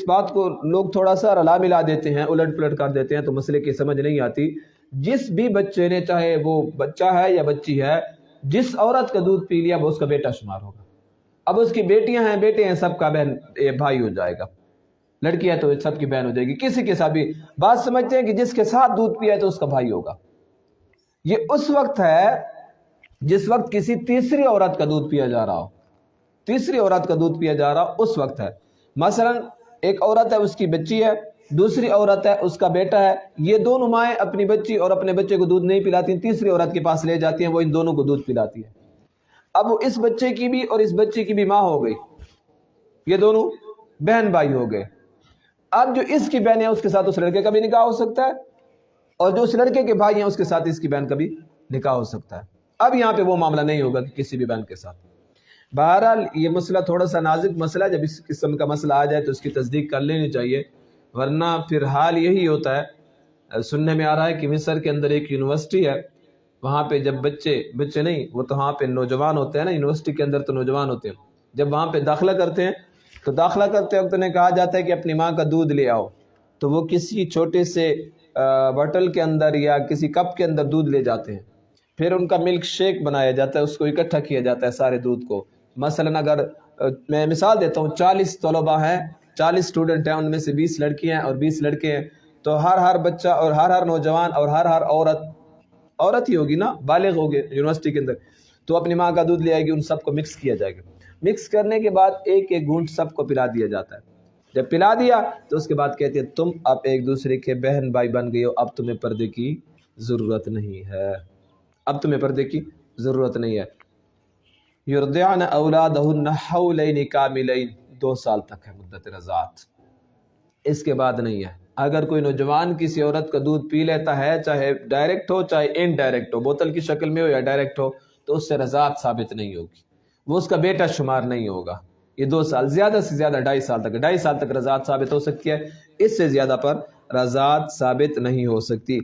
بات کو لوگ تھوڑا سا رلا ملا دیتے ہیں، الٹ پلٹ کر دیتے ہیں، تو مسئلے کی سمجھ نہیں آتی۔ جس بھی بچے نے، چاہے وہ بچہ ہے یا بچی ہے، جس عورت کا دودھ پی لیا وہ اس کا بیٹا شمار ہوگا۔ اب اس کی بیٹیاں ہیں، بیٹے ہیں، سب کا بہن بھائی ہو جائے گا، لڑکی ہے تو سب کی بہن ہو جائے گی۔ کسی کے ساتھ بھی بات سمجھتے ہیں کہ جس کے ساتھ دودھ پیا ہے تو اس کا بھائی ہوگا۔ یہ اس وقت ہے جس وقت کسی تیسری عورت کا دودھ پیا جا رہا ہو، تیسری عورت کا دودھ پیا جا رہا ہو، اس وقت ہے۔ مثلا ایک عورت ہے، اس کی بچی ہے، دوسری عورت ہے، اس کا بیٹا ہے، یہ دونوں مائیں اپنی بچی اور اپنے بچے کو دودھ نہیں پلاتی، تیسری عورت کے پاس لے جاتی ہیں، وہ ان دونوں کو دودھ پلاتی ہے۔ اب وہ اس بچے کی بھی اور اس بچے کی بھی ماں ہو گئی، یہ دونوں بہن بھائی ہو گئے۔ اب جو اس کی بہن ہے اس کے ساتھ اس لڑکے کا بھی نکاح ہو سکتا ہے، اور جو اس لڑکے کے بھائی ہیں اس کے ساتھ اس کی بہن کا بھی نکاح ہو سکتا ہے۔ اب یہاں پہ وہ معاملہ نہیں ہوگا کہ کسی بھی بہن کے ساتھ۔ بہرحال یہ مسئلہ تھوڑا سا نازک مسئلہ ہے، جب اس قسم کا مسئلہ آ جائے تو اس کی تصدیق کر لینی چاہیے، ورنہ پھر حال یہی ہوتا ہے۔ سننے میں آ رہا ہے کہ مصر کے اندر ایک یونیورسٹی ہے، وہاں پہ جب بچے نہیں، وہ تو وہاں پہ نوجوان ہوتے ہیں نا، یونیورسٹی کے اندر تو نوجوان ہوتے ہیں، جب وہاں پہ داخلہ کرتے ہیں تو داخلہ کرتے وقت انہیں کہا جاتا ہے کہ اپنی ماں کا دودھ لے آؤ، تو وہ کسی چھوٹے سے بوتل کے اندر یا کسی کپ کے اندر دودھ لے جاتے ہیں، پھر ان کا ملک شیک بنایا جاتا ہے، اس کو اکٹھا کیا جاتا ہے سارے دودھ کو۔ مثلا اگر میں مثال دیتا ہوں، 40 طلباء ہیں، 40 اسٹوڈنٹ ہیں، ان میں سے 20 لڑکیاں ہیں اور 20 لڑکے ہیں، تو ہر بچہ اور ہر نوجوان اور ہر عورت ہی ہوگی نا، بالغ ہوگے یونیورسٹی کے اندر، تو اپنی ماں کا دودھ لے آئے گی، ان سب کو مکس کیا جائے گا۔ مکس کرنے کے بعد ایک ایک گھونٹ سب کو پلا دیا جاتا ہے۔ جب پلا دیا تو اس کے بعد کہتے ہیں تم اب ایک دوسرے کے بہن بھائی بن گئے ہو، اب تمہیں پردے کی ضرورت نہیں ہے، اب تمہیں پردے کی ضرورت نہیں ہے۔ یرضعن اولادہن حولین کاملین، 2 سال تک ہے مدت رضاعت، اس کے بعد نہیں ہے۔ اگر کوئی نوجوان کسی عورت کا دودھ پی لیتا ہے، چاہے ڈائریکٹ ہو چاہے انڈائریکٹ ہو، بوتل کی شکل میں ہو یا ڈائریکٹ ہو، تو اس سے رضاعت ثابت نہیں ہوگی، وہ اس کا بیٹا شمار نہیں ہوگا۔ یہ 2 سال، زیادہ سے زیادہ 2.5 سال تک، 2.5 سال تک رضاعت ثابت ہو سکتی ہے، اس سے زیادہ پر رضاعت ثابت نہیں ہو سکتی۔